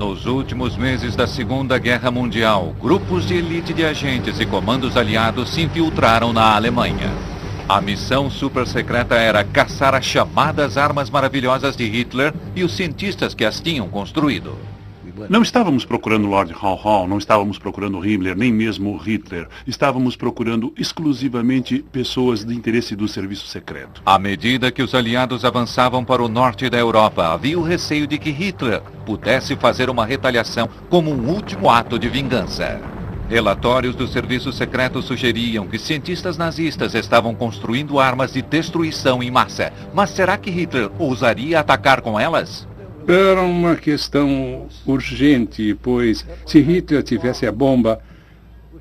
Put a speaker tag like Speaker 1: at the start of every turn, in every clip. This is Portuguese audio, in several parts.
Speaker 1: Nos últimos meses da Segunda Guerra Mundial, grupos de elite de agentes e comandos aliados se infiltraram na Alemanha. A missão supersecreta era caçar as chamadas armas maravilhosas de Hitler e os cientistas que as tinham construído.
Speaker 2: Não estávamos procurando Lord Haw, não estávamos procurando Himmler, nem mesmo Hitler. Estávamos procurando exclusivamente pessoas de interesse do serviço secreto.
Speaker 1: À medida que os aliados avançavam para o norte da Europa, havia o receio de que Hitler pudesse fazer uma retaliação como um último ato de vingança. Relatórios do serviço secreto sugeriam que cientistas nazistas estavam construindo armas de destruição em massa. Mas será que Hitler ousaria atacar com elas?
Speaker 3: Era uma questão urgente, pois se Hitler tivesse a bomba,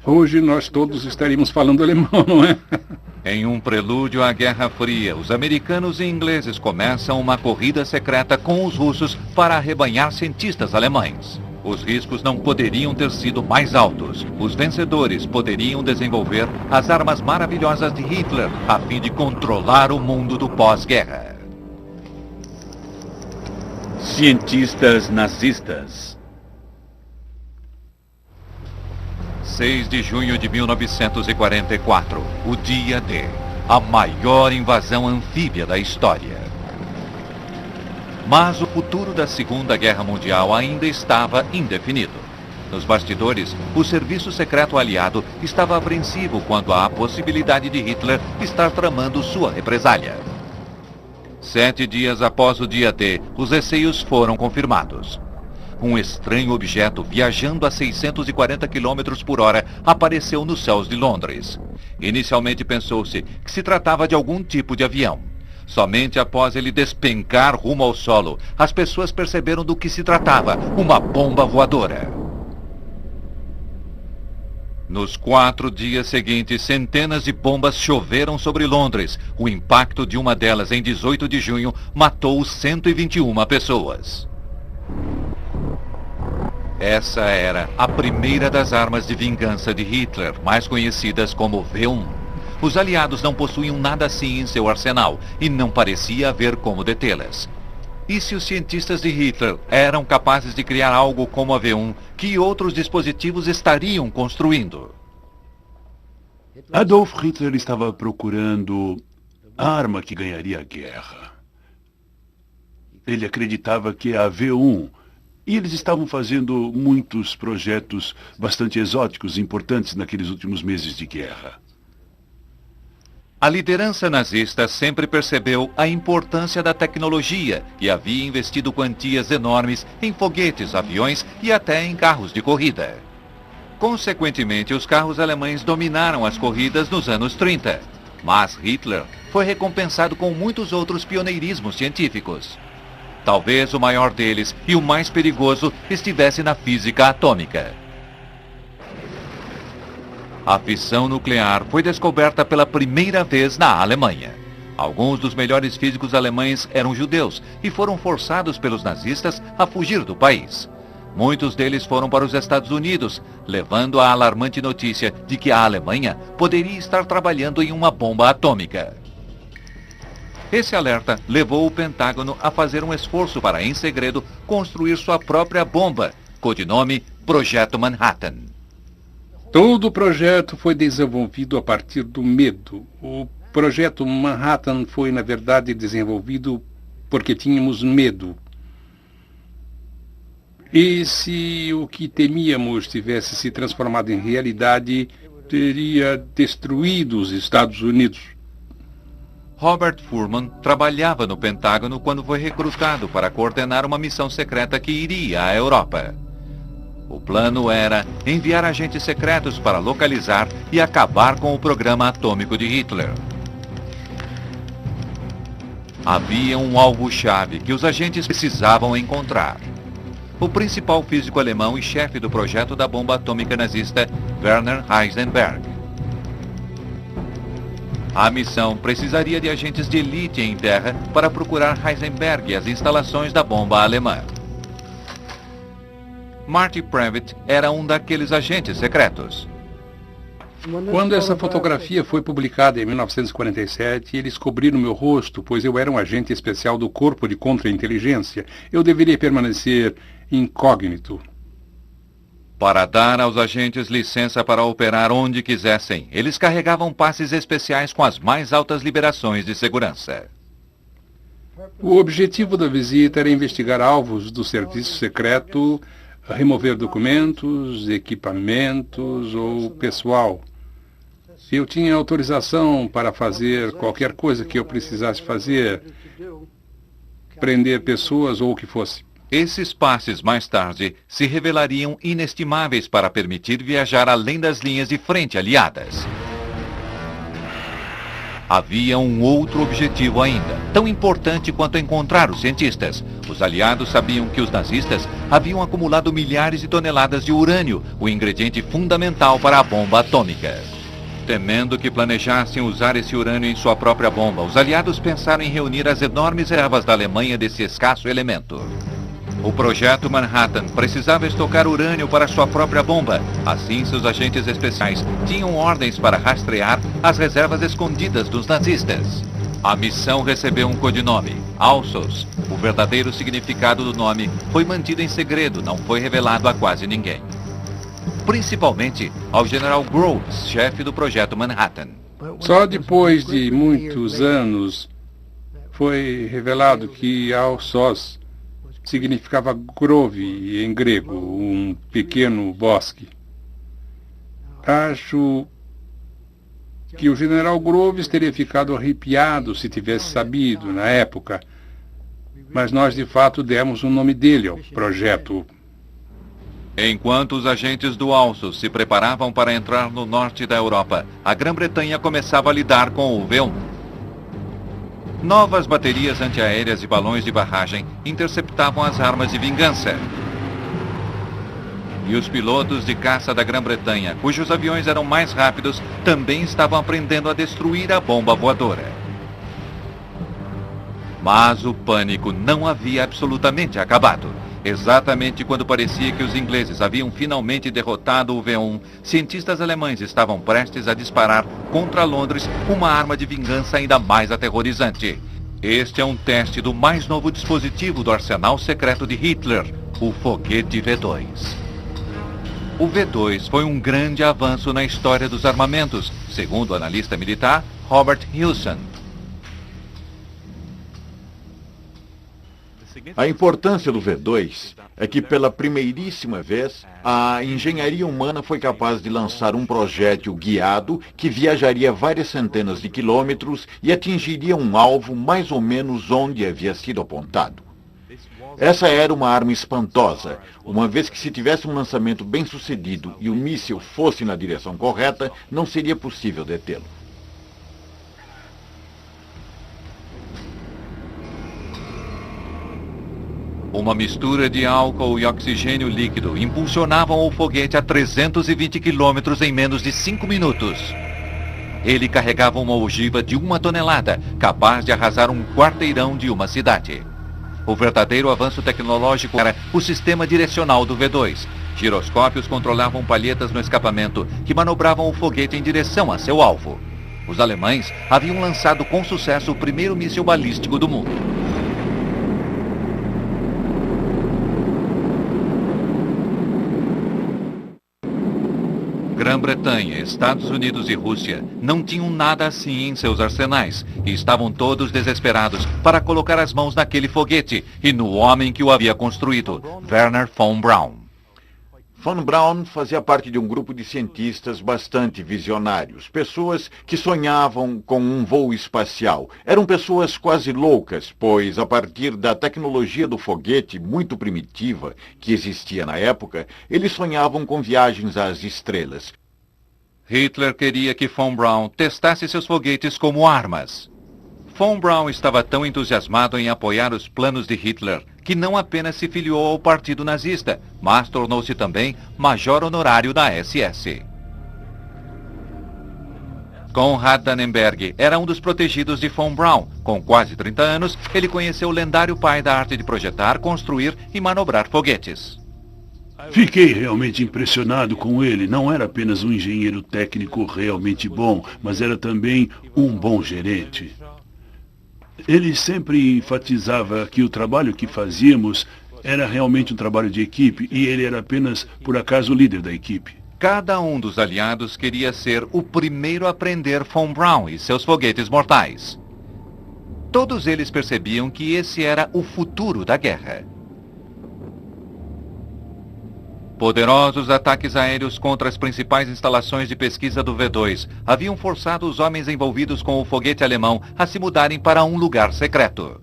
Speaker 3: hoje nós todos estaríamos falando alemão, não é?
Speaker 1: Em um prelúdio à Guerra Fria, os americanos e ingleses começam uma corrida secreta com os russos para arrebanhar cientistas alemães. Os riscos não poderiam ter sido mais altos. Os vencedores poderiam desenvolver as armas maravilhosas de Hitler a fim de controlar o mundo do pós-guerra.
Speaker 4: Cientistas nazistas.
Speaker 1: 6 de junho de 1944, o dia D, a maior invasão anfíbia da história. Mas o futuro da Segunda Guerra Mundial ainda estava indefinido. Nos bastidores, o serviço secreto aliado estava apreensivo quanto à possibilidade de Hitler estar tramando sua represália. 7 dias após o dia D, os receios foram confirmados. Um estranho objeto viajando a 640 km por hora apareceu nos céus de Londres. Inicialmente pensou-se que se tratava de algum tipo de avião. Somente após ele despencar rumo ao solo, as pessoas perceberam do que se tratava, uma bomba voadora. Nos 4 dias seguintes, centenas de bombas choveram sobre Londres. O impacto de uma delas, em 18 de junho, matou 121 pessoas. Essa era a primeira das armas de vingança de Hitler, mais conhecidas como V1. Os aliados não possuíam nada assim em seu arsenal, e não parecia haver como detê-las. E se os cientistas de Hitler eram capazes de criar algo como a V1, que outros dispositivos estariam construindo?
Speaker 2: Adolf Hitler estava procurando a arma que ganharia a guerra. Ele acreditava que a V1, e eles estavam fazendo muitos projetos bastante exóticos e importantes naqueles últimos meses de guerra.
Speaker 1: A liderança nazista sempre percebeu a importância da tecnologia e havia investido quantias enormes em foguetes, aviões e até em carros de corrida. Consequentemente, os carros alemães dominaram as corridas nos anos 30. Mas Hitler foi recompensado com muitos outros pioneirismos científicos. Talvez o maior deles e o mais perigoso estivesse na física atômica. A fissão nuclear foi descoberta pela primeira vez na Alemanha. Alguns dos melhores físicos alemães eram judeus e foram forçados pelos nazistas a fugir do país. Muitos deles foram para os Estados Unidos, levando a alarmante notícia de que a Alemanha poderia estar trabalhando em uma bomba atômica. Esse alerta levou o Pentágono a fazer um esforço para, em segredo, construir sua própria bomba, codinome Projeto Manhattan.
Speaker 3: Todo o projeto foi desenvolvido a partir do medo. O projeto Manhattan foi, na verdade, desenvolvido porque tínhamos medo. E se o que temíamos tivesse se transformado em realidade, teria destruído os Estados Unidos.
Speaker 1: Robert Furman trabalhava no Pentágono quando foi recrutado para coordenar uma missão secreta que iria à Europa. O plano era enviar agentes secretos para localizar e acabar com o programa atômico de Hitler. Havia um alvo-chave que os agentes precisavam encontrar. O principal físico alemão e chefe do projeto da bomba atômica nazista, Werner Heisenberg. A missão precisaria de agentes de elite em terra para procurar Heisenberg e as instalações da bomba alemã. Marty Previtt era um daqueles agentes secretos.
Speaker 3: Quando essa fotografia foi publicada em 1947, eles cobriram meu rosto, pois eu era um agente especial do Corpo de Contra-Inteligência. Eu deveria permanecer incógnito.
Speaker 1: Para dar aos agentes licença para operar onde quisessem, eles carregavam passes especiais com as mais altas liberações de segurança.
Speaker 3: O objetivo da visita era investigar alvos do serviço secreto, remover documentos, equipamentos ou pessoal. Eu tinha autorização para fazer qualquer coisa que eu precisasse fazer, prender pessoas ou o que fosse.
Speaker 1: Esses passes, mais tarde, se revelariam inestimáveis para permitir viajar além das linhas de frente aliadas. Havia um outro objetivo ainda, tão importante quanto encontrar os cientistas. Os aliados sabiam que os nazistas haviam acumulado milhares de toneladas de urânio, o ingrediente fundamental para a bomba atômica. Temendo que planejassem usar esse urânio em sua própria bomba, os aliados pensaram em reunir as enormes reservas da Alemanha desse escasso elemento. O projeto Manhattan precisava estocar urânio para sua própria bomba. Assim, seus agentes especiais tinham ordens para rastrear as reservas escondidas dos nazistas. A missão recebeu um codinome, Alsos. O verdadeiro significado do nome foi mantido em segredo, não foi revelado a quase ninguém. Principalmente ao General Groves, chefe do projeto Manhattan.
Speaker 3: Só depois de muitos anos foi revelado que Alsos significava grove em grego, um pequeno bosque. Acho que o general Groves teria ficado arrepiado se tivesse sabido na época, mas nós de fato demos o nome dele ao projeto.
Speaker 1: Enquanto os agentes do Alsos se preparavam para entrar no norte da Europa, a Grã-Bretanha começava a lidar com o V1. Novas baterias antiaéreas e balões de barragem interceptavam as armas de vingança. E os pilotos de caça da Grã-Bretanha, cujos aviões eram mais rápidos, também estavam aprendendo a destruir a bomba voadora. Mas o pânico não havia absolutamente acabado. Exatamente quando parecia que os ingleses haviam finalmente derrotado o V1, cientistas alemães estavam prestes a disparar contra Londres uma arma de vingança ainda mais aterrorizante. Este é um teste do mais novo dispositivo do arsenal secreto de Hitler, o foguete V2. O V2 foi um grande avanço na história dos armamentos, segundo o analista militar Robert Hilson.
Speaker 5: A importância do V2 é que, pela primeiríssima vez, a engenharia humana foi capaz de lançar um projétil guiado que viajaria várias centenas de quilômetros e atingiria um alvo mais ou menos onde havia sido apontado. Essa era uma arma espantosa, uma vez que se tivesse um lançamento bem sucedido e o míssil fosse na direção correta, não seria possível detê-lo.
Speaker 1: Uma mistura de álcool e oxigênio líquido impulsionavam o foguete a 320 quilômetros em menos de 5 minutos. Ele carregava uma ogiva de 1 tonelada, capaz de arrasar um quarteirão de uma cidade. O verdadeiro avanço tecnológico era o sistema direcional do V2. Giroscópios controlavam palhetas no escapamento que manobravam o foguete em direção a seu alvo. Os alemães haviam lançado com sucesso o primeiro míssil balístico do mundo. Grã-Bretanha, Estados Unidos e Rússia não tinham nada assim em seus arsenais e estavam todos desesperados para colocar as mãos naquele foguete e no homem que o havia construído, Wernher von Braun.
Speaker 5: Von Braun fazia parte de um grupo de cientistas bastante visionários, pessoas que sonhavam com um voo espacial. Eram pessoas quase loucas, pois a partir da tecnologia do foguete muito primitiva que existia na época, eles sonhavam com viagens às estrelas.
Speaker 1: Hitler queria que von Braun testasse seus foguetes como armas. Von Braun estava tão entusiasmado em apoiar os planos de Hitler que não apenas se filiou ao partido nazista, mas tornou-se também major honorário da SS. Konrad Dannenberg era um dos protegidos de von Braun. Com quase 30 anos, ele conheceu o lendário pai da arte de projetar, construir e manobrar foguetes.
Speaker 2: Fiquei realmente impressionado com ele. Não era apenas um engenheiro técnico realmente bom, mas era também um bom gerente. Ele sempre enfatizava que o trabalho que fazíamos Era realmente um trabalho de equipe e ele era apenas, por acaso, o líder da equipe.
Speaker 1: Cada um dos aliados queria ser o primeiro a prender Von Braun e seus foguetes mortais. Todos eles percebiam que esse era o futuro da guerra. Poderosos ataques aéreos contra as principais instalações de pesquisa do V2 haviam forçado os homens envolvidos com o foguete alemão a se mudarem para um lugar secreto.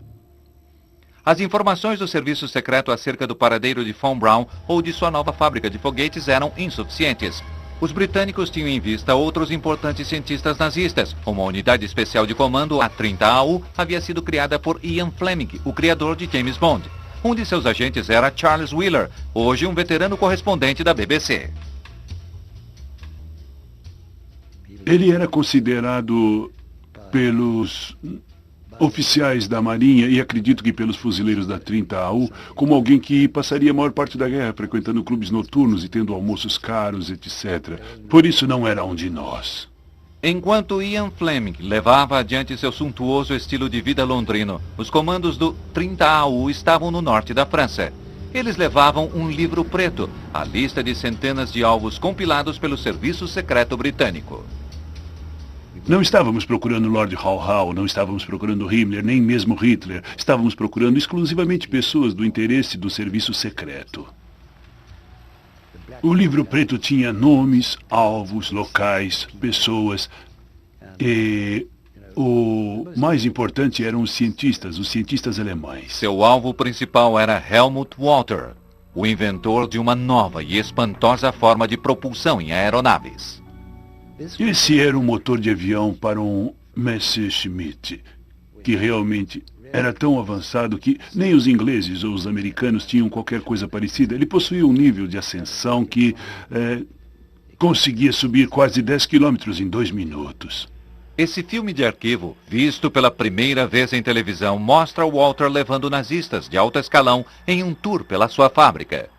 Speaker 1: As informações do serviço secreto acerca do paradeiro de Von Braun ou de sua nova fábrica de foguetes eram insuficientes. Os britânicos tinham em vista outros importantes cientistas nazistas. Uma unidade especial de comando, a 30AU, havia sido criada por Ian Fleming, o criador de James Bond. Um de seus agentes era Charles Wheeler, hoje um veterano correspondente da BBC.
Speaker 2: Ele era considerado pelos oficiais da Marinha e acredito que pelos fuzileiros da 30AU como alguém que passaria a maior parte da guerra frequentando clubes noturnos e tendo almoços caros, etc. Por isso não era um de nós.
Speaker 1: Enquanto Ian Fleming levava adiante seu suntuoso estilo de vida londrino, os comandos do 30AU estavam no norte da França. Eles levavam um livro preto, a lista de centenas de alvos compilados pelo Serviço Secreto Britânico.
Speaker 2: Não estávamos procurando Lord Haw, não estávamos procurando Himmler, nem mesmo Hitler. Estávamos procurando exclusivamente pessoas do interesse do serviço secreto. O livro preto tinha nomes, alvos, locais, pessoas. E o mais importante eram os cientistas alemães.
Speaker 1: Seu alvo principal era Helmut Walter, o inventor de uma nova e espantosa forma de propulsão em aeronaves.
Speaker 2: Esse era um motor de avião para um Messerschmitt, que realmente era tão avançado que nem os ingleses ou os americanos tinham qualquer coisa parecida. Ele possuía um nível de ascensão que conseguia subir quase 10 quilômetros em 2 minutos.
Speaker 1: Esse filme de arquivo, visto pela primeira vez em televisão, mostra Walter levando nazistas de alto escalão em um tour pela sua fábrica.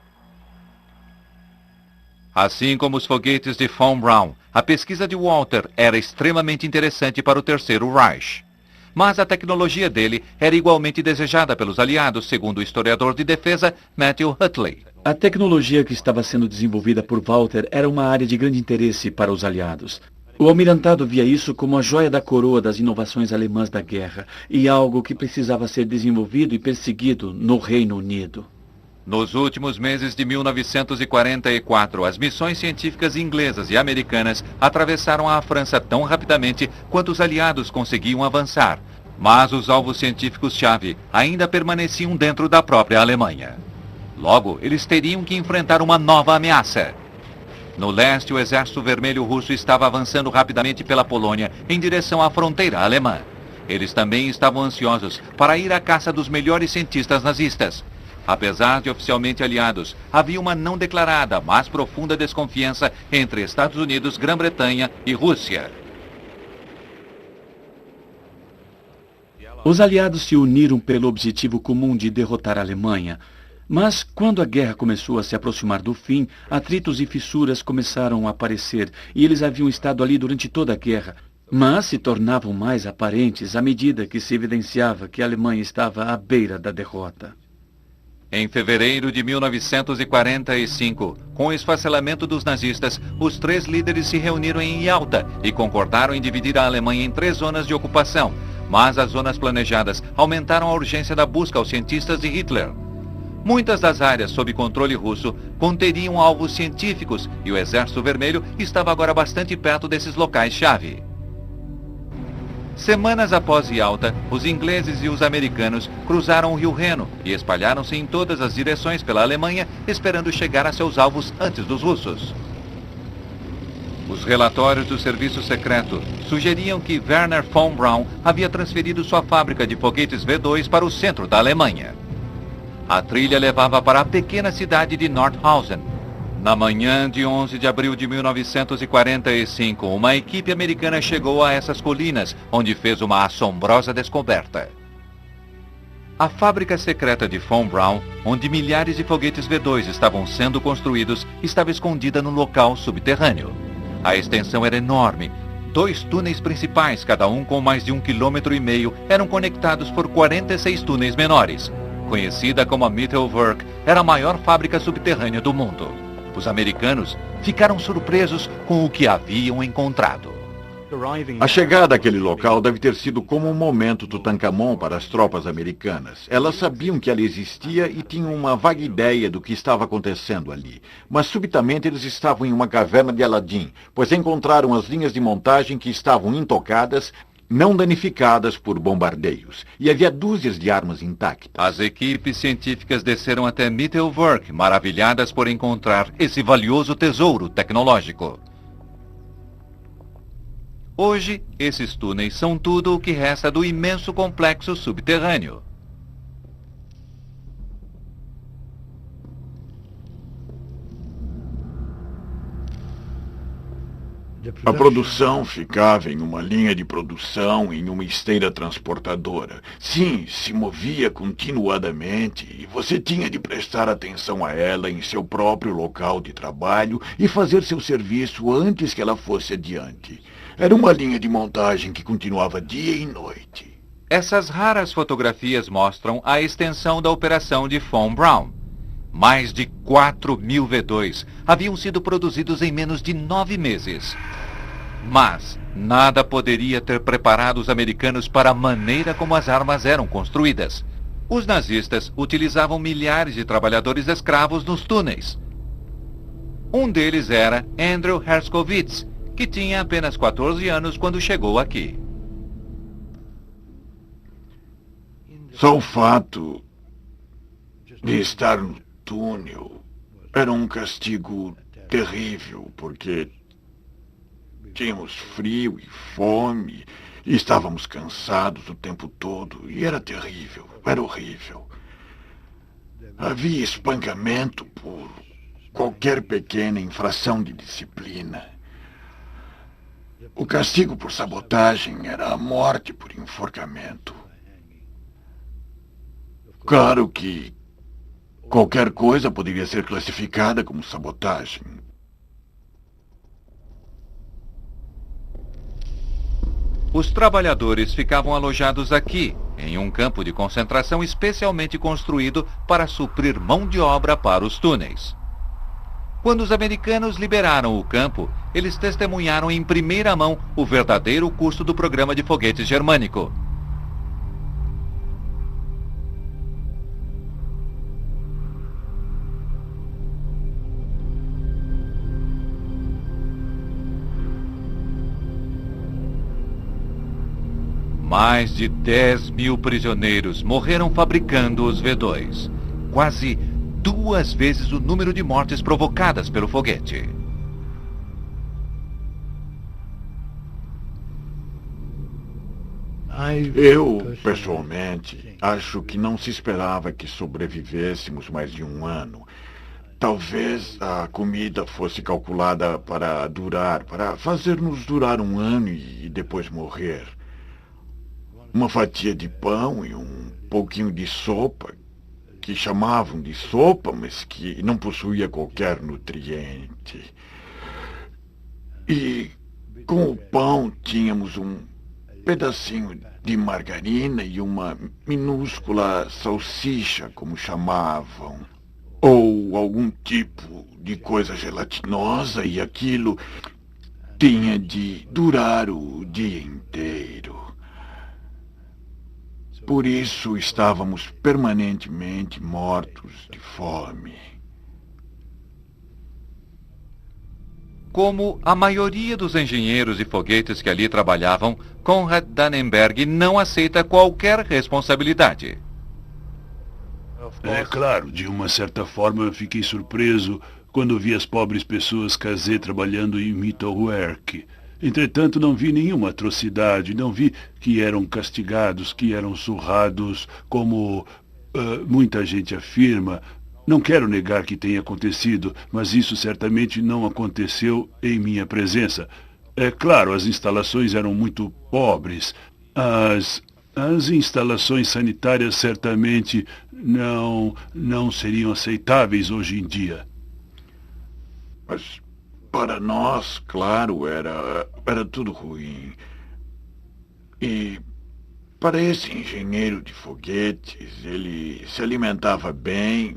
Speaker 1: Assim como os foguetes de Von Braun, a pesquisa de Walter era extremamente interessante para o Terceiro Reich. Mas a tecnologia dele era igualmente desejada pelos aliados, segundo o historiador de defesa Matthew Hutley.
Speaker 6: A tecnologia que estava sendo desenvolvida por Walter era uma área de grande interesse para os aliados. O almirantado via isso como a joia da coroa das inovações alemãs da guerra e algo que precisava ser desenvolvido e perseguido no Reino Unido.
Speaker 1: Nos últimos meses de 1944, as missões científicas inglesas e americanas atravessaram a França tão rapidamente quanto os aliados conseguiam avançar. Mas os alvos científicos-chave ainda permaneciam dentro da própria Alemanha. Logo, eles teriam que enfrentar uma nova ameaça. No leste, o Exército Vermelho Russo estava avançando rapidamente pela Polônia em direção à fronteira alemã. Eles também estavam ansiosos para ir à caça dos melhores cientistas nazistas. Apesar de oficialmente aliados, havia uma não declarada, mas profunda desconfiança entre Estados Unidos, Grã-Bretanha e Rússia.
Speaker 6: Os aliados se uniram pelo objetivo comum de derrotar a Alemanha. Mas, quando a guerra começou a se aproximar do fim, atritos e fissuras começaram a aparecer e eles haviam estado ali durante toda a guerra. Mas se tornavam mais aparentes à medida que se evidenciava que a Alemanha estava à beira da derrota.
Speaker 1: Em fevereiro de 1945, com o esfacelamento dos nazistas, os 3 líderes se reuniram em Yalta e concordaram em dividir a Alemanha em 3 zonas de ocupação. Mas as zonas planejadas aumentaram a urgência da busca aos cientistas de Hitler. Muitas das áreas sob controle russo conteriam alvos científicos e o Exército Vermelho estava agora bastante perto desses locais-chave. Semanas após Yalta, os ingleses e os americanos cruzaram o rio Reno e espalharam-se em todas as direções pela Alemanha, esperando chegar a seus alvos antes dos russos. Os relatórios do serviço secreto sugeriam que Werner von Braun havia transferido sua fábrica de foguetes V2 para o centro da Alemanha. A trilha levava para a pequena cidade de Nordhausen. Na manhã de 11 de abril de 1945, uma equipe americana chegou a essas colinas, onde fez uma assombrosa descoberta. A fábrica secreta de Von Braun, onde milhares de foguetes V2 estavam sendo construídos, estava escondida no local subterrâneo. A extensão era enorme. 2 túneis principais, cada um com mais de 1,5 km, eram conectados por 46 túneis menores. Conhecida como a Mittelwerk, era a maior fábrica subterrânea do mundo. Os americanos ficaram surpresos com o que haviam encontrado.
Speaker 5: A chegada àquele local deve ter sido como um momento Tutankhamon para as tropas americanas. Elas sabiam que ela existia e tinham uma vaga ideia do que estava acontecendo ali. Mas subitamente eles estavam em uma caverna de Aladim, pois encontraram as linhas de montagem que estavam intocadas, não danificadas por bombardeios, e havia dúzias de armas intactas.
Speaker 1: As equipes científicas desceram até Mittelwerk, maravilhadas por encontrar esse valioso tesouro tecnológico. Hoje, esses túneis são tudo o que resta do imenso complexo subterrâneo.
Speaker 5: A produção ficava em uma linha de produção, em uma esteira transportadora. Sim, se movia continuadamente e você tinha de prestar atenção a ela em seu próprio local de trabalho e fazer seu serviço antes que ela fosse adiante. Era uma linha de montagem que continuava dia e noite.
Speaker 1: Essas raras fotografias mostram a extensão da operação de Von Braun. Mais de 4.000 V2 haviam sido produzidos em menos de 9 meses. Mas nada poderia ter preparado os americanos para a maneira como as armas eram construídas. Os nazistas utilizavam milhares de trabalhadores escravos nos túneis. Um deles era Andrew Herskovits, que tinha apenas 14 anos quando chegou aqui.
Speaker 5: Só o fato de estar no túnel era um castigo terrível, porque tínhamos frio e fome, e estávamos cansados o tempo todo, e era terrível, era horrível. Havia espancamento por qualquer pequena infração de disciplina. O castigo por sabotagem era a morte por enforcamento. Claro que qualquer coisa poderia ser classificada como sabotagem.
Speaker 1: Os trabalhadores ficavam alojados aqui, em um campo de concentração especialmente construído para suprir mão de obra para os túneis. Quando os americanos liberaram o campo, eles testemunharam em primeira mão o verdadeiro custo do programa de foguetes germânico. Mais de 10.000 prisioneiros morreram fabricando os V2. Quase 2 vezes o número de mortes provocadas pelo foguete.
Speaker 5: Eu, pessoalmente, acho que não se esperava que sobrevivêssemos mais de um ano. Talvez a comida fosse calculada para fazer-nos durar um ano e depois morrer. Uma fatia de pão e um pouquinho de sopa, que chamavam de sopa, mas que não possuía qualquer nutriente. E com o pão tínhamos um pedacinho de margarina e uma minúscula salsicha, como chamavam. Ou algum tipo de coisa gelatinosa, e aquilo tinha de durar o dia inteiro. Por isso estávamos permanentemente mortos de fome.
Speaker 1: Como a maioria dos engenheiros e foguetes que ali trabalhavam, Konrad Dannenberg não aceita qualquer responsabilidade.
Speaker 2: É claro, de uma certa forma eu fiquei surpreso quando vi as pobres pessoas Kazé trabalhando em Mittelwerk. Entretanto, não vi nenhuma atrocidade, não vi que eram castigados, que eram surrados, como muita gente afirma. Não quero negar que tenha acontecido, mas isso certamente não aconteceu em minha presença. É claro, as instalações eram muito pobres. As instalações sanitárias certamente não seriam aceitáveis hoje em dia.
Speaker 5: Mas para nós, claro, era tudo ruim. E Para esse engenheiro de foguetes, ele se alimentava bem,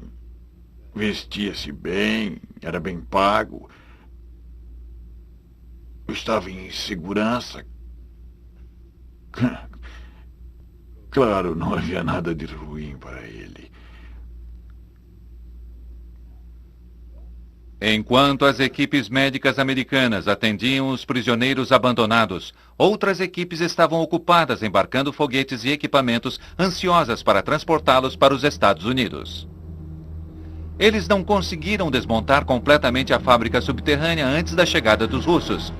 Speaker 5: vestia-se bem, era bem pago, estava em segurança. Claro, não havia nada de ruim para ele.
Speaker 1: Enquanto as equipes médicas americanas atendiam os prisioneiros abandonados, outras equipes estavam ocupadas embarcando foguetes e equipamentos ansiosas para transportá-los para os Estados Unidos. Eles não conseguiram desmontar completamente a fábrica subterrânea antes da chegada dos russos.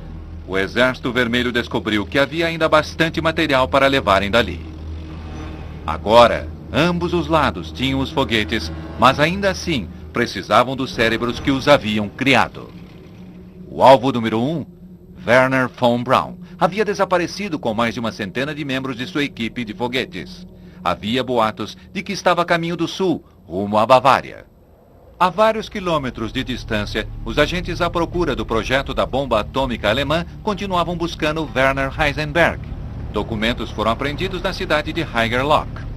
Speaker 1: O Exército Vermelho descobriu que havia ainda bastante material para levarem dali. Agora, ambos os lados tinham os foguetes, mas ainda assim precisavam dos cérebros que os haviam criado. O alvo número 1, Werner von Braun, havia desaparecido com mais de uma centena de membros de sua equipe de foguetes. Havia boatos de que estava a caminho do sul, rumo à Bavária. A vários quilômetros de distância, os agentes à procura do projeto da bomba atômica alemã continuavam buscando Werner Heisenberg. Documentos foram apreendidos na cidade de Haigerloch.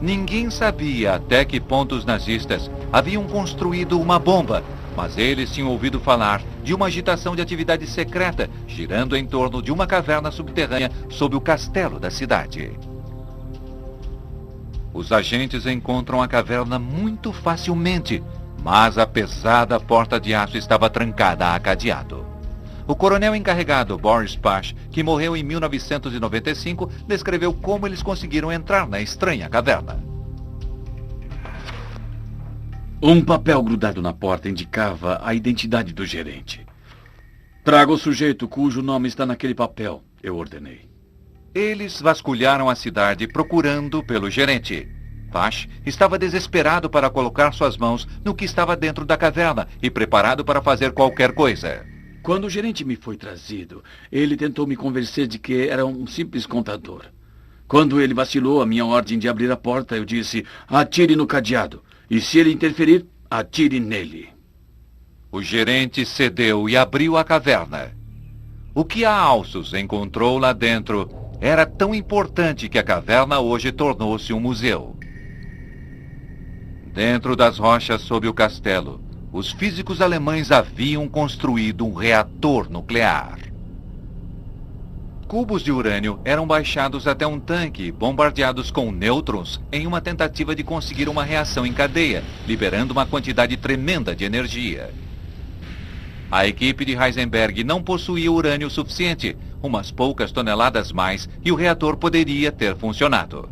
Speaker 1: Ninguém sabia até que ponto os nazistas haviam construído uma bomba, mas eles tinham ouvido falar de uma agitação de atividade secreta girando em torno de uma caverna subterrânea sob o castelo da cidade. Os agentes encontram a caverna muito facilmente, mas a pesada porta de aço estava trancada a cadeado. O coronel encarregado Boris Pash, que morreu em 1995, descreveu como eles conseguiram entrar na estranha caverna.
Speaker 6: Um papel grudado na porta indicava a identidade do gerente. Traga o sujeito cujo nome está naquele papel, eu ordenei.
Speaker 1: Eles vasculharam a cidade procurando pelo gerente. Pash estava desesperado para colocar suas mãos no que estava dentro da caverna e preparado para fazer qualquer coisa.
Speaker 6: Quando o gerente me foi trazido, ele tentou me convencer de que era um simples contador. Quando ele vacilou a minha ordem de abrir a porta, eu disse, atire no cadeado. E se ele interferir, atire nele.
Speaker 1: O gerente cedeu e abriu a caverna. O que a Alsos encontrou lá dentro era tão importante que a caverna hoje tornou-se um museu. Dentro das rochas sob o castelo, os físicos alemães haviam construído um reator nuclear. Cubos de urânio eram baixados até um tanque e bombardeados com nêutrons em uma tentativa de conseguir uma reação em cadeia, liberando uma quantidade tremenda de energia. A equipe de Heisenberg não possuía urânio suficiente, umas poucas toneladas mais, e o reator poderia ter funcionado.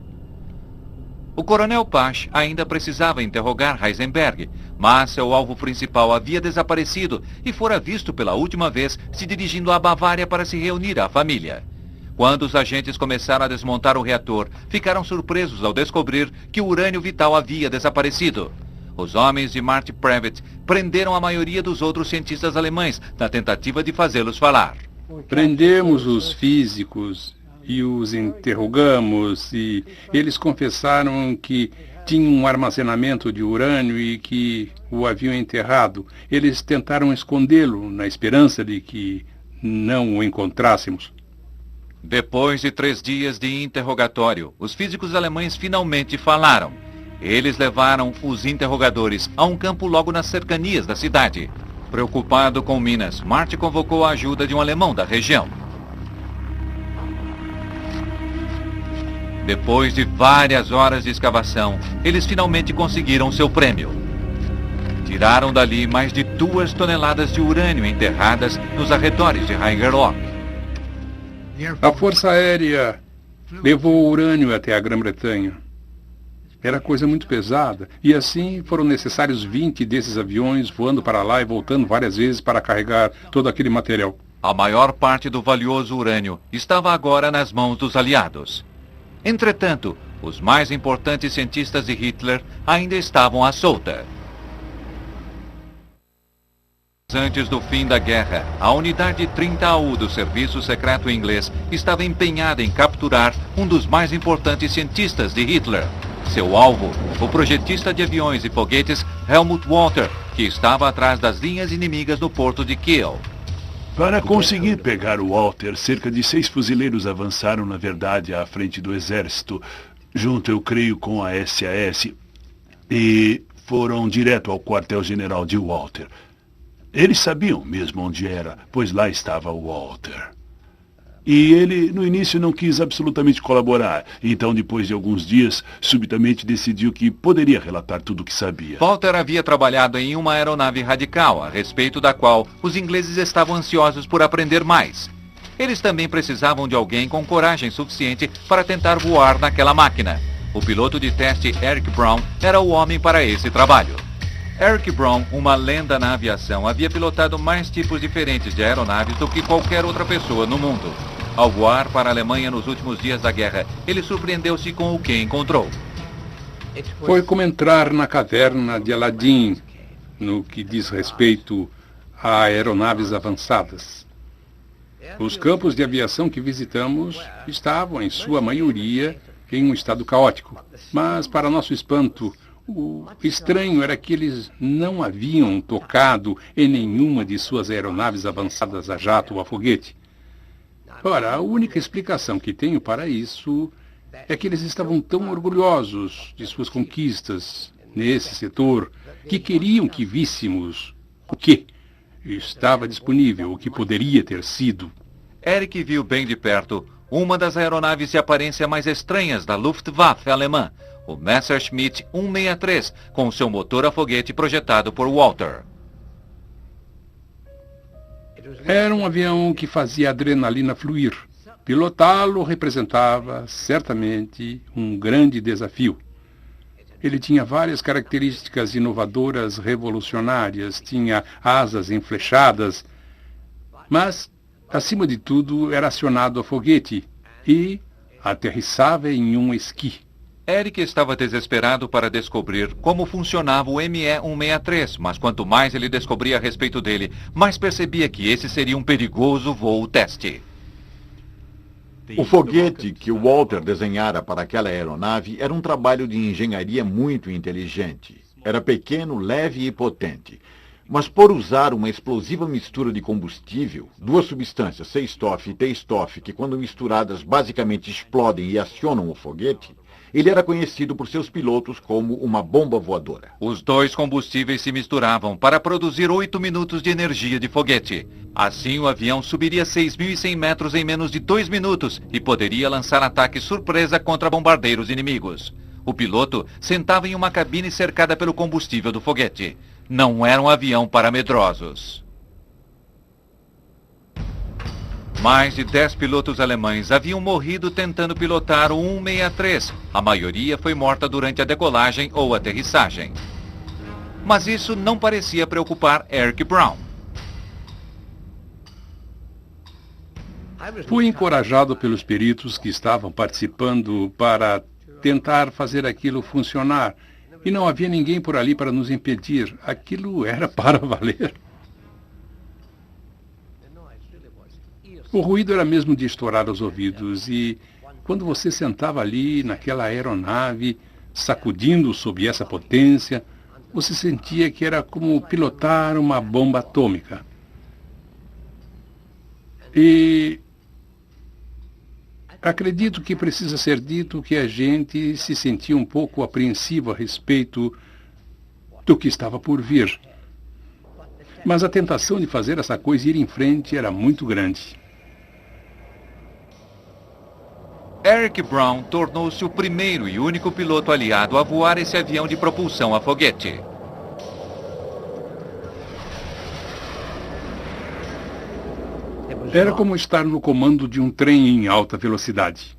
Speaker 1: O coronel Pash ainda precisava interrogar Heisenberg, mas seu alvo principal havia desaparecido e fora visto pela última vez se dirigindo à Bavária para se reunir à família. Quando os agentes começaram a desmontar o reator, ficaram surpresos ao descobrir que o urânio vital havia desaparecido. Os homens de Marty Previtt prenderam a maioria dos outros cientistas alemães na tentativa de fazê-los falar.
Speaker 3: Prendemos os físicos e os interrogamos e eles confessaram que tinham um armazenamento de urânio e que o haviam enterrado. Eles tentaram escondê-lo na esperança de que não o encontrássemos.
Speaker 1: Depois de 3 dias de interrogatório, os físicos alemães finalmente falaram. Eles levaram os interrogadores a um campo logo nas cercanias da cidade. Preocupado com Minas, Marty convocou a ajuda de um alemão da região. Depois de várias horas de escavação, eles finalmente conseguiram seu prêmio. Tiraram dali mais de 2 toneladas de urânio enterradas nos arredores de Haigerloch.
Speaker 3: A Força Aérea levou o urânio até a Grã-Bretanha. Era coisa muito pesada, e assim foram necessários 20 desses aviões voando para lá e voltando várias vezes para carregar todo aquele material.
Speaker 1: A maior parte do valioso urânio estava agora nas mãos dos aliados. Entretanto, os mais importantes cientistas de Hitler ainda estavam à solta. Antes do fim da guerra, a unidade 30AU do Serviço Secreto Inglês estava empenhada em capturar um dos mais importantes cientistas de Hitler. Seu alvo, o projetista de aviões e foguetes Helmut Walter, que estava atrás das linhas inimigas no porto de Kiel.
Speaker 2: Para conseguir pegar o Walter, cerca de 6 fuzileiros avançaram, na verdade, à frente do exército, junto, eu creio, com a SAS, e foram direto ao quartel-general de Walter. Eles sabiam mesmo onde era, pois lá estava o Walter. E ele, no início, não quis absolutamente colaborar. Então, depois de alguns dias, subitamente decidiu que poderia relatar tudo o que sabia.
Speaker 1: Walter havia trabalhado em uma aeronave radical, a respeito da qual os ingleses estavam ansiosos por aprender mais. Eles também precisavam de alguém com coragem suficiente para tentar voar naquela máquina. O piloto de teste Eric Brown era o homem para esse trabalho. Eric Brown, uma lenda na aviação, havia pilotado mais tipos diferentes de aeronaves do que qualquer outra pessoa no mundo. Ao voar para a Alemanha nos últimos dias da guerra, ele surpreendeu-se com o que encontrou.
Speaker 3: Foi como entrar na caverna de Aladim, no que diz respeito a aeronaves avançadas. Os campos de aviação que visitamos estavam, em sua maioria, em um estado caótico. Mas, para nosso espanto, o estranho era que eles não haviam tocado em nenhuma de suas aeronaves avançadas a jato ou a foguete. Ora, a única explicação que tenho para isso é que eles estavam tão orgulhosos de suas conquistas nesse setor que queriam que víssemos o que estava disponível, o que poderia ter sido.
Speaker 1: Eric viu bem de perto uma das aeronaves de aparência mais estranhas da Luftwaffe alemã, o Messerschmitt 163, com seu motor a foguete projetado por Walter.
Speaker 3: Era um avião que fazia a adrenalina fluir. Pilotá-lo representava, certamente, um grande desafio. Ele tinha várias características inovadoras, revolucionárias, tinha asas enflechadas, mas, acima de tudo, era acionado a foguete e aterrissava em um esqui.
Speaker 1: Eric estava desesperado para descobrir como funcionava o ME-163, mas quanto mais ele descobria a respeito dele, mais percebia que esse seria um perigoso voo teste.
Speaker 5: O foguete que o Walter desenhara para aquela aeronave era um trabalho de engenharia muito inteligente. Era pequeno, leve e potente. Mas por usar uma explosiva mistura de combustível, duas substâncias, C-Stoff e T-Stoff, que quando misturadas basicamente explodem e acionam o foguete, ele era conhecido por seus pilotos como uma bomba voadora.
Speaker 1: Os dois combustíveis se misturavam para produzir 8 minutos de energia de foguete. Assim, o avião subiria 6.100 metros em menos de 2 minutos e poderia lançar ataque surpresa contra bombardeiros inimigos. O piloto sentava em uma cabine cercada pelo combustível do foguete. Não era um avião para medrosos. Mais de 10 pilotos alemães haviam morrido tentando pilotar o 163. A maioria foi morta durante a decolagem ou aterrissagem. Mas isso não parecia preocupar Eric Brown.
Speaker 3: Fui encorajado pelos peritos que estavam participando para tentar fazer aquilo funcionar. E não havia ninguém por ali para nos impedir. Aquilo era para valer. O ruído era mesmo de estourar os ouvidos e, quando você sentava ali naquela aeronave, sacudindo sob essa potência, você sentia que era como pilotar uma bomba atômica. E acredito que precisa ser dito que a gente se sentia um pouco apreensivo a respeito do que estava por vir. Mas a tentação de fazer essa coisa e ir em frente era muito grande.
Speaker 1: Eric Brown tornou-se o primeiro e único piloto aliado a voar esse avião de propulsão a foguete.
Speaker 3: Era como estar no comando de um trem em alta velocidade.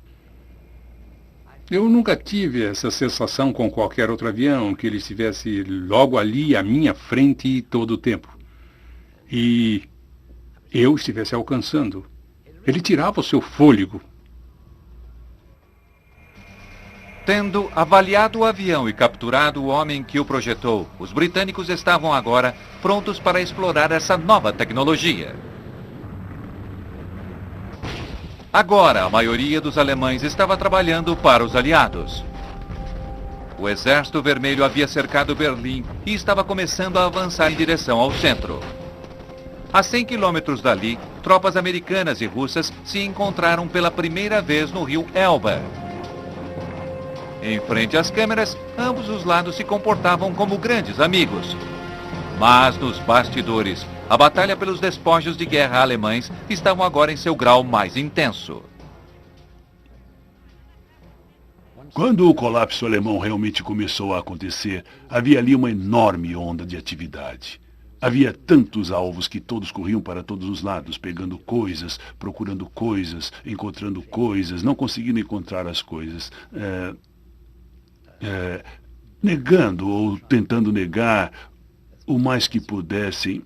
Speaker 3: Eu nunca tive essa sensação com qualquer outro avião, que ele estivesse logo ali à minha frente todo o tempo. E eu estivesse alcançando. Ele tirava o seu fôlego.
Speaker 1: Tendo avaliado o avião e capturado o homem que o projetou, os britânicos estavam agora prontos para explorar essa nova tecnologia. Agora, a maioria dos alemães estava trabalhando para os aliados. O Exército Vermelho havia cercado Berlim e estava começando a avançar em direção ao centro. A 100 quilômetros dali, tropas americanas e russas se encontraram pela primeira vez no rio Elba. Em frente às câmeras, ambos os lados se comportavam como grandes amigos. Mas nos bastidores, a batalha pelos despojos de guerra alemães estavam agora em seu grau mais intenso.
Speaker 2: Quando o colapso alemão realmente começou a acontecer, havia ali uma enorme onda de atividade. Havia tantos alvos que todos corriam para todos os lados, pegando coisas, procurando coisas, encontrando coisas, não conseguindo encontrar as coisas. Negando ou tentando negar o mais que pudessem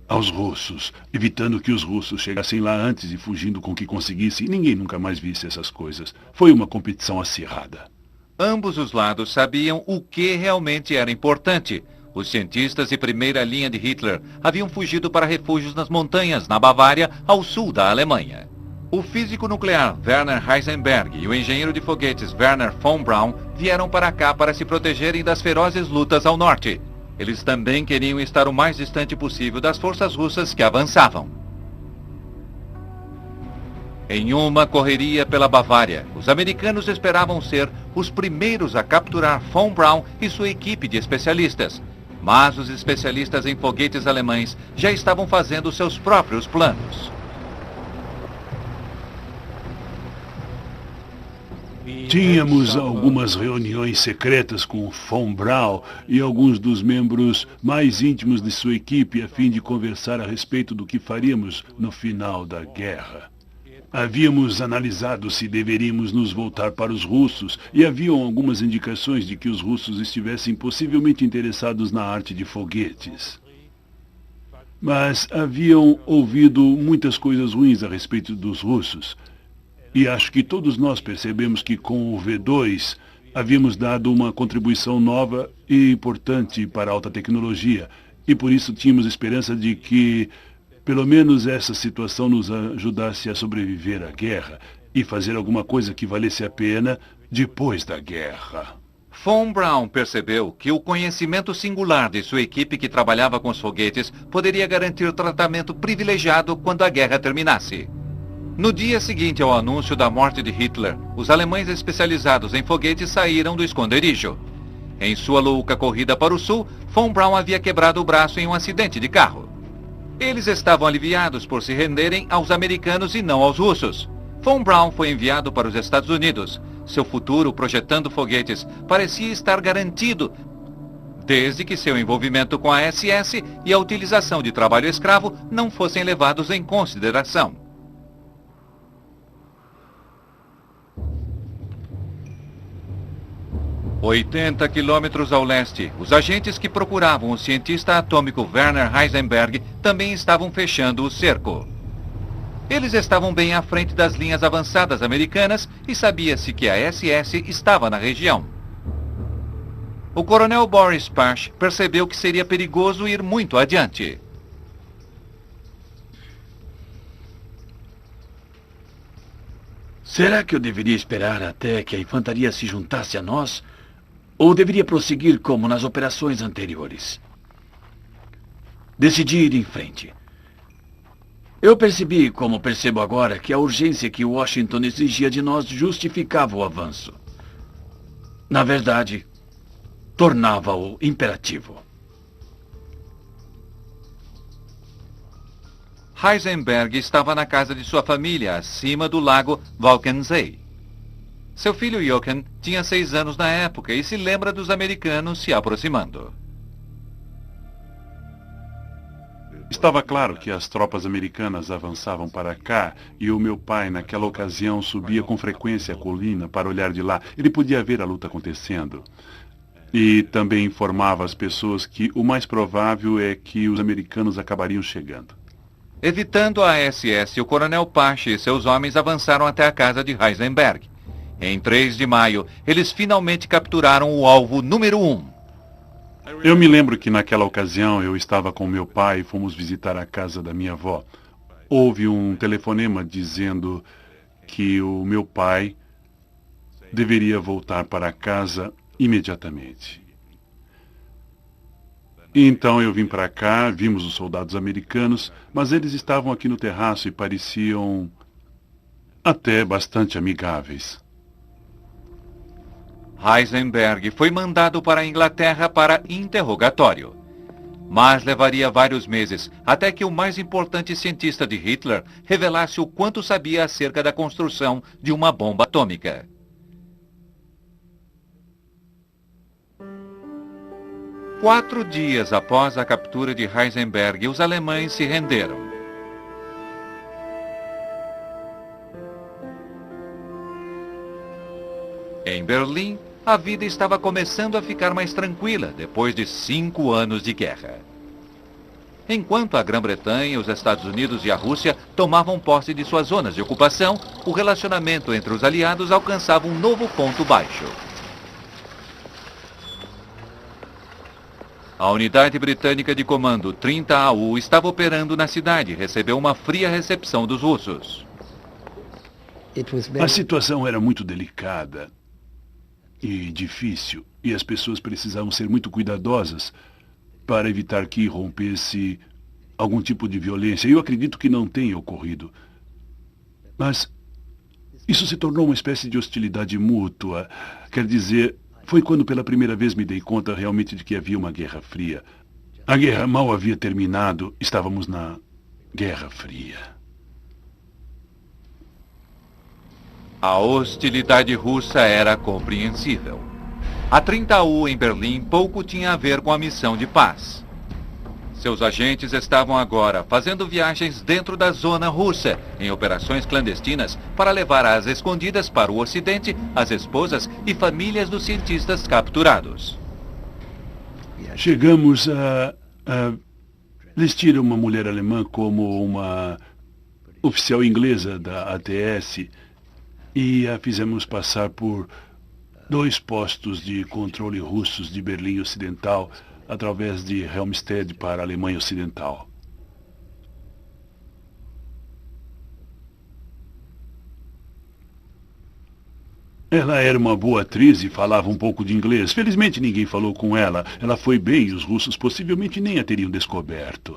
Speaker 2: aos russos, evitando que os russos chegassem lá antes e fugindo com o que conseguissem. Ninguém nunca mais visse essas coisas. Foi uma competição acirrada.
Speaker 1: Ambos os lados sabiam o que realmente era importante. Os cientistas de primeira linha de Hitler haviam fugido para refúgios nas montanhas, na Bavária, ao sul da Alemanha. O físico nuclear Werner Heisenberg e o engenheiro de foguetes Werner von Braun vieram para cá para se protegerem das ferozes lutas ao norte. Eles também queriam estar o mais distante possível das forças russas que avançavam. Em uma correria pela Bavária, os americanos esperavam ser os primeiros a capturar von Braun e sua equipe de especialistas. Mas os especialistas em foguetes alemães já estavam fazendo seus próprios planos.
Speaker 2: Tínhamos algumas reuniões secretas com von Braun e alguns dos membros mais íntimos de sua equipe a fim de conversar a respeito do que faríamos no final da guerra. Havíamos analisado se deveríamos nos voltar para os russos e haviam algumas indicações de que os russos estivessem possivelmente interessados na arte de foguetes. Mas haviam ouvido muitas coisas ruins a respeito dos russos. E acho que todos nós percebemos que com o V2 havíamos dado uma contribuição nova e importante para a alta tecnologia. E por isso tínhamos esperança de que pelo menos essa situação nos ajudasse a sobreviver à guerra e fazer alguma coisa que valesse a pena depois da guerra.
Speaker 1: Von Braun percebeu que o conhecimento singular de sua equipe que trabalhava com os foguetes poderia garantir tratamento privilegiado quando a guerra terminasse. No dia seguinte ao anúncio da morte de Hitler, os alemães especializados em foguetes saíram do esconderijo. Em sua louca corrida para o sul, von Braun havia quebrado o braço em um acidente de carro. Eles estavam aliviados por se renderem aos americanos e não aos russos. Von Braun foi enviado para os Estados Unidos. Seu futuro projetando foguetes parecia estar garantido, desde que seu envolvimento com a SS e a utilização de trabalho escravo não fossem levados em consideração. – 80 quilômetros ao leste, os agentes que procuravam o cientista atômico Werner Heisenberg também estavam fechando o cerco. Eles estavam bem à frente das linhas avançadas americanas e sabia-se que a SS estava na região. O coronel Boris Pash percebeu que seria perigoso ir muito adiante.
Speaker 6: Será que eu deveria esperar até que a infantaria se juntasse a nós? Ou deveria prosseguir como nas operações anteriores? Decidi ir em frente. Eu percebi, como percebo agora, que a urgência que Washington exigia de nós justificava o avanço. Na verdade, tornava-o imperativo.
Speaker 1: Heisenberg estava na casa de sua família, acima do lago Walchensee. Seu filho Jochen tinha 6 anos na época e se lembra dos americanos se aproximando.
Speaker 2: Estava claro que as tropas americanas avançavam para cá e o meu pai, naquela ocasião, subia com frequência a colina para olhar de lá. Ele podia ver a luta acontecendo. E também informava as pessoas que o mais provável é que os americanos acabariam chegando.
Speaker 1: Evitando a SS, o coronel Pache e seus homens avançaram até a casa de Heisenberg. Em 3 de maio, eles finalmente capturaram o alvo número 1.
Speaker 2: Eu me lembro que naquela ocasião eu estava com meu pai e fomos visitar a casa da minha avó. Houve um telefonema dizendo que o meu pai deveria voltar para casa imediatamente. Então eu vim para cá, vimos os soldados americanos, mas eles estavam aqui no terraço e pareciam até bastante amigáveis.
Speaker 1: Heisenberg foi mandado para a Inglaterra para interrogatório. Mas levaria vários meses até que o mais importante cientista de Hitler revelasse o quanto sabia acerca da construção de uma bomba atômica. Quatro dias após a captura de Heisenberg, os alemães se renderam. Em Berlim, a vida estava começando a ficar mais tranquila depois de 5 anos de guerra. Enquanto a Grã-Bretanha, os Estados Unidos e a Rússia tomavam posse de suas zonas de ocupação, o relacionamento entre os aliados alcançava um novo ponto baixo. A unidade britânica de comando 30AU estava operando na cidade e recebeu uma fria recepção dos russos.
Speaker 2: A situação era muito delicada e difícil, e as pessoas precisavam ser muito cuidadosas para evitar que rompesse algum tipo de violência. Eu acredito que não tenha ocorrido. Mas isso se tornou uma espécie de hostilidade mútua. Quer dizer, foi quando pela primeira vez me dei conta realmente de que havia uma Guerra Fria. A guerra mal havia terminado, estávamos na Guerra Fria.
Speaker 1: A hostilidade russa era compreensível. A 30AU em Berlim pouco tinha a ver com a missão de paz. Seus agentes estavam agora fazendo viagens dentro da zona russa, em operações clandestinas, para levar às escondidas para o Ocidente as esposas e famílias dos cientistas capturados.
Speaker 2: Chegamos a vestir uma mulher alemã como uma oficial inglesa da ATS e a fizemos passar por 2 postos de controle russos de Berlim Ocidental através de Helmstedt para a Alemanha Ocidental. Ela era uma boa atriz e falava um pouco de inglês. Felizmente ninguém falou com ela. Ela foi bem e os russos possivelmente nem a teriam descoberto.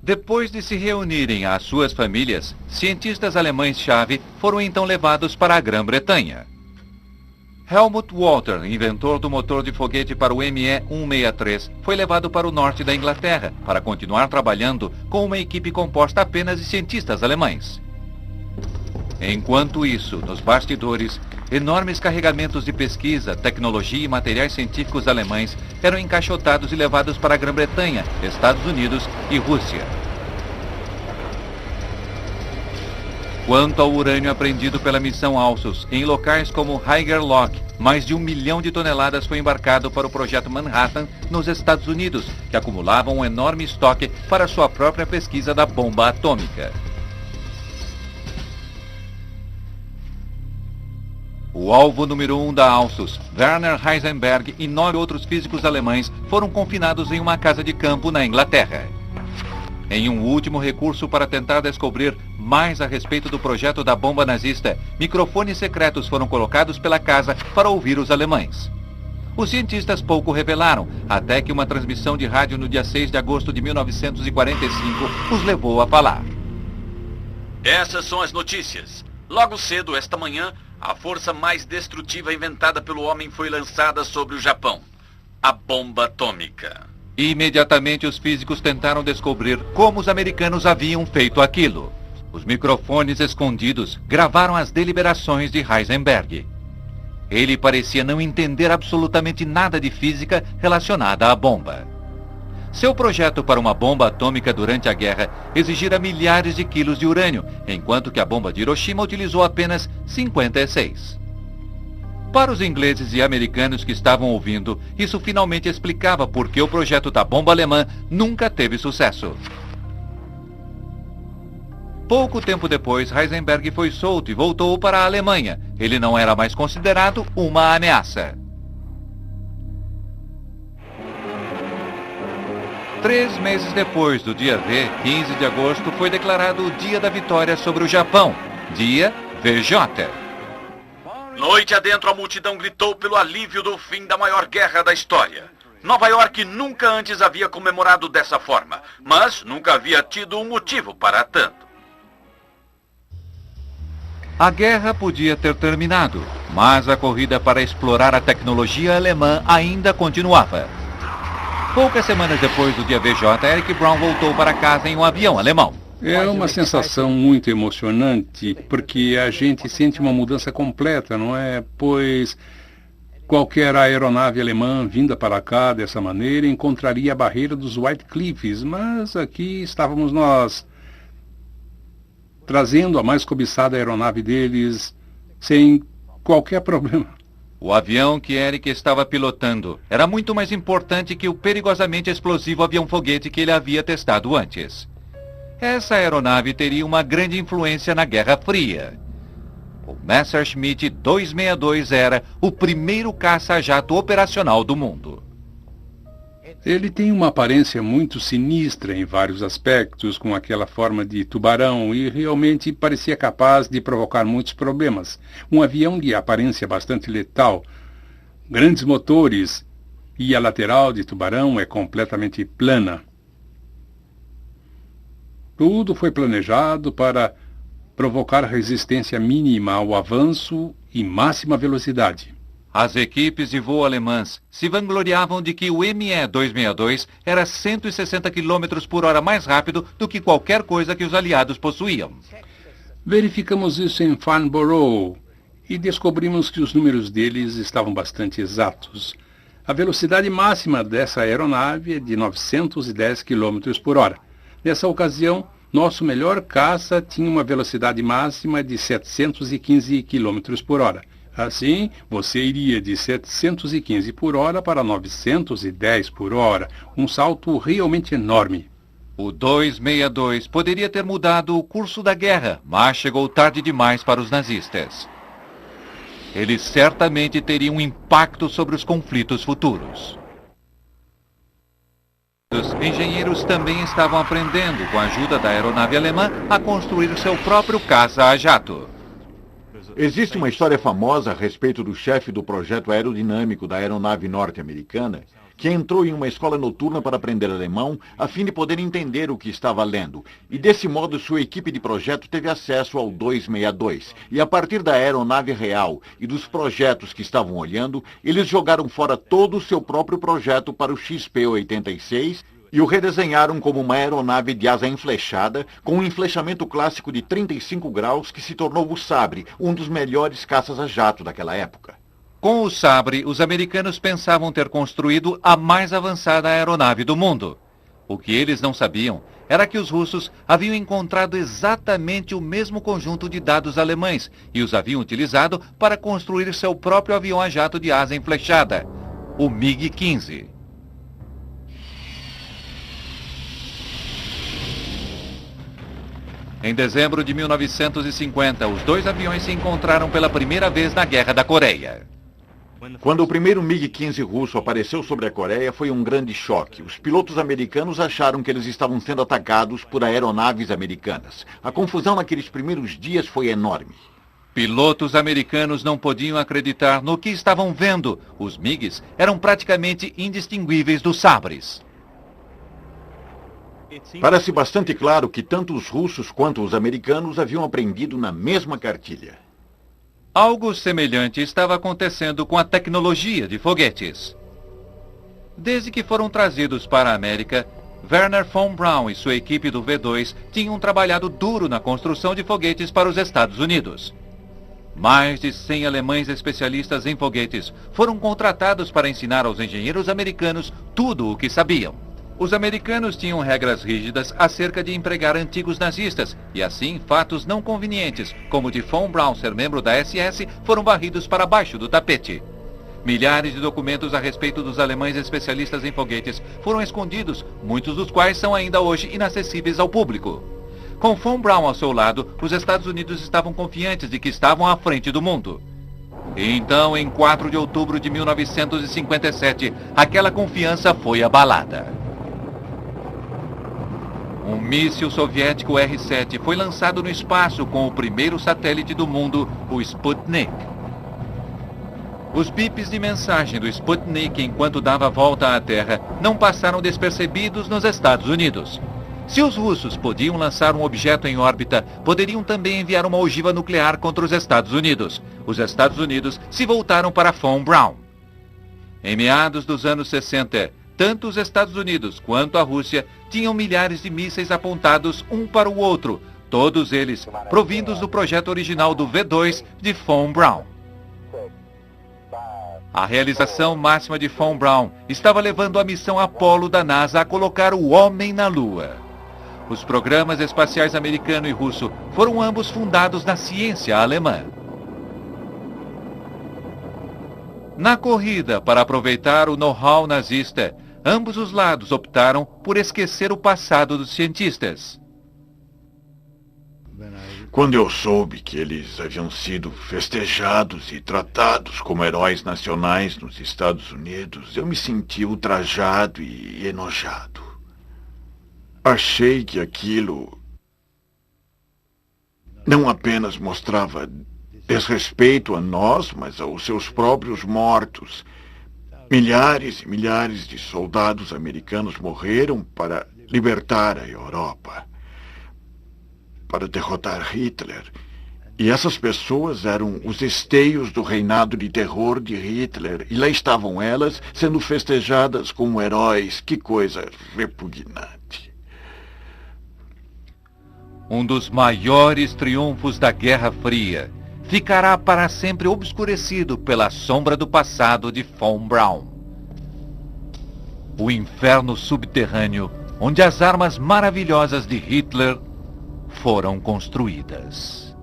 Speaker 1: Depois de se reunirem às suas famílias, cientistas alemães-chave foram então levados para a Grã-Bretanha. Helmut Walter, inventor do motor de foguete para o ME-163, foi levado para o norte da Inglaterra para continuar trabalhando com uma equipe composta apenas de cientistas alemães. Enquanto isso, nos bastidores, enormes carregamentos de pesquisa, tecnologia e materiais científicos alemães eram encaixotados e levados para a Grã-Bretanha, Estados Unidos e Rússia. Quanto ao urânio apreendido pela missão Alsos, em locais como Haigerloch, mais de 1 milhão de toneladas foi embarcado para o projeto Manhattan, nos Estados Unidos, que acumulava um enorme estoque para sua própria pesquisa da bomba atômica. O alvo número 1 da Alsos, Werner Heisenberg e 9 outros físicos alemães foram confinados em uma casa de campo na Inglaterra. Em um último recurso para tentar descobrir mais a respeito do projeto da bomba nazista, microfones secretos foram colocados pela casa para ouvir os alemães. Os cientistas pouco revelaram, até que uma transmissão de rádio no dia 6 de agosto de 1945 os levou a falar.
Speaker 6: Essas são as notícias. Logo cedo, esta manhã, a força mais destrutiva inventada pelo homem foi lançada sobre o Japão. A bomba atômica.
Speaker 1: Imediatamente os físicos tentaram descobrir como os americanos haviam feito aquilo. Os microfones escondidos gravaram as deliberações de Heisenberg. Ele parecia não entender absolutamente nada de física relacionada à bomba. Seu projeto para uma bomba atômica durante a guerra exigira milhares de quilos de urânio, enquanto que a bomba de Hiroshima utilizou apenas 56. Para os ingleses e americanos que estavam ouvindo, isso finalmente explicava por que o projeto da bomba alemã nunca teve sucesso. Pouco tempo depois, Heisenberg foi solto e voltou para a Alemanha. Ele não era mais considerado uma ameaça. 3 meses depois do dia V, 15 de agosto, foi declarado o Dia da Vitória sobre o Japão, Dia VJ.
Speaker 6: Noite adentro, a multidão gritou pelo alívio do fim da maior guerra da história. Nova York nunca antes havia comemorado dessa forma, mas nunca havia tido um motivo para tanto.
Speaker 1: A guerra podia ter terminado, mas a corrida para explorar a tecnologia alemã ainda continuava. Poucas semanas depois do dia VJ, Eric Brown voltou para casa em um avião alemão.
Speaker 3: É uma sensação muito emocionante, porque a gente sente uma mudança completa, não é? Pois qualquer aeronave alemã vinda para cá dessa maneira encontraria a barreira dos White Cliffs, mas aqui estávamos nós, trazendo a mais cobiçada aeronave deles, sem qualquer problema.
Speaker 1: O avião que Eric estava pilotando era muito mais importante que o perigosamente explosivo avião-foguete que ele havia testado antes. Essa aeronave teria uma grande influência na Guerra Fria. O Messerschmitt 262 era o primeiro caça-jato operacional do mundo.
Speaker 3: Ele tem uma aparência muito sinistra em vários aspectos, com aquela forma de tubarão, e realmente parecia capaz de provocar muitos problemas. Um avião de aparência bastante letal, grandes motores, e a lateral de tubarão é completamente plana. Tudo foi planejado para provocar resistência mínima ao avanço e máxima velocidade.
Speaker 1: As equipes de voo alemãs se vangloriavam de que o ME-262 era 160 km por hora mais rápido do que qualquer coisa que os aliados possuíam.
Speaker 3: Verificamos isso em Farnborough e descobrimos que os números deles estavam bastante exatos. A velocidade máxima dessa aeronave é de 910 km por hora. Nessa ocasião, nosso melhor caça tinha uma velocidade máxima de 715 km por hora. Assim, você iria de 715 por hora para 910 por hora, um salto realmente enorme.
Speaker 1: O 262 poderia ter mudado o curso da guerra, mas chegou tarde demais para os nazistas. Ele certamente teria um impacto sobre os conflitos futuros. Os engenheiros também estavam aprendendo, com a ajuda da aeronave alemã, a construir seu próprio caça a jato.
Speaker 5: Existe uma história famosa a respeito do chefe do projeto aerodinâmico da aeronave norte-americana, que entrou em uma escola noturna para aprender alemão, a fim de poder entender o que estava lendo. E desse modo sua equipe de projeto teve acesso ao 262. E a partir da aeronave real e dos projetos que estavam olhando, eles jogaram fora todo o seu próprio projeto para o XP-86, e o redesenharam como uma aeronave de asa enflechada, com um enflechamento clássico de 35 graus que se tornou o Sabre, um dos melhores caças a jato daquela época.
Speaker 1: Com o Sabre, os americanos pensavam ter construído a mais avançada aeronave do mundo. O que eles não sabiam era que os russos haviam encontrado exatamente o mesmo conjunto de dados alemães e os haviam utilizado para construir seu próprio avião a jato de asa enflechada, o MiG-15. Em dezembro de 1950, os dois aviões se encontraram pela primeira vez na Guerra da Coreia.
Speaker 5: Quando o primeiro MiG-15 russo apareceu sobre a Coreia, foi um grande choque. Os pilotos americanos acharam que eles estavam sendo atacados por aeronaves americanas. A confusão naqueles primeiros dias foi enorme.
Speaker 1: Pilotos americanos não podiam acreditar no que estavam vendo. Os MiGs eram praticamente indistinguíveis dos Sabres.
Speaker 5: Parece bastante claro que tanto os russos quanto os americanos haviam aprendido na mesma cartilha.
Speaker 1: Algo semelhante estava acontecendo com a tecnologia de foguetes. Desde que foram trazidos para a América, Wernher von Braun e sua equipe do V2 tinham trabalhado duro na construção de foguetes para os Estados Unidos. Mais de 100 alemães especialistas em foguetes foram contratados para ensinar aos engenheiros americanos tudo o que sabiam. Os americanos tinham regras rígidas acerca de empregar antigos nazistas, e assim fatos não convenientes, como o de von Braun ser membro da SS, foram varridos para baixo do tapete. Milhares de documentos a respeito dos alemães especialistas em foguetes foram escondidos, muitos dos quais são ainda hoje inacessíveis ao público. Com von Braun ao seu lado, os Estados Unidos estavam confiantes de que estavam à frente do mundo. E então, em 4 de outubro de 1957, aquela confiança foi abalada. Um míssil soviético R-7 foi lançado no espaço com o primeiro satélite do mundo, o Sputnik. Os bips de mensagem do Sputnik enquanto dava a volta à Terra não passaram despercebidos nos Estados Unidos. Se os russos podiam lançar um objeto em órbita, poderiam também enviar uma ogiva nuclear contra os Estados Unidos. Os Estados Unidos se voltaram para Von Braun. Em meados dos anos 60, tanto os Estados Unidos quanto a Rússia tinham milhares de mísseis apontados um para o outro, todos eles provindos do projeto original do V2 de Von Braun. A realização máxima de Von Braun estava levando a missão Apollo da NASA a colocar o homem na Lua. Os programas espaciais americano e russo foram ambos fundados na ciência alemã. Na corrida para aproveitar o know-how nazista, ambos os lados optaram por esquecer o passado dos cientistas.
Speaker 5: Quando eu soube que eles haviam sido festejados e tratados como heróis nacionais nos Estados Unidos, eu me senti ultrajado e enojado. Achei que aquilo não apenas mostrava desrespeito a nós, mas aos seus próprios mortos. Milhares e milhares de soldados americanos morreram para libertar a Europa, para derrotar Hitler. E essas pessoas eram os esteios do reinado de terror de Hitler. E lá estavam elas sendo festejadas como heróis. Que coisa repugnante.
Speaker 1: Um dos maiores triunfos da Guerra Fria ficará para sempre obscurecido pela sombra do passado de Von Braun. O inferno subterrâneo, onde as armas maravilhosas de Hitler foram construídas.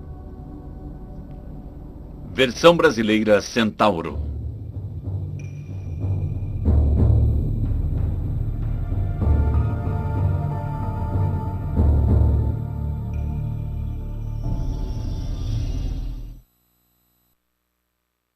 Speaker 4: Versão brasileira Centauro.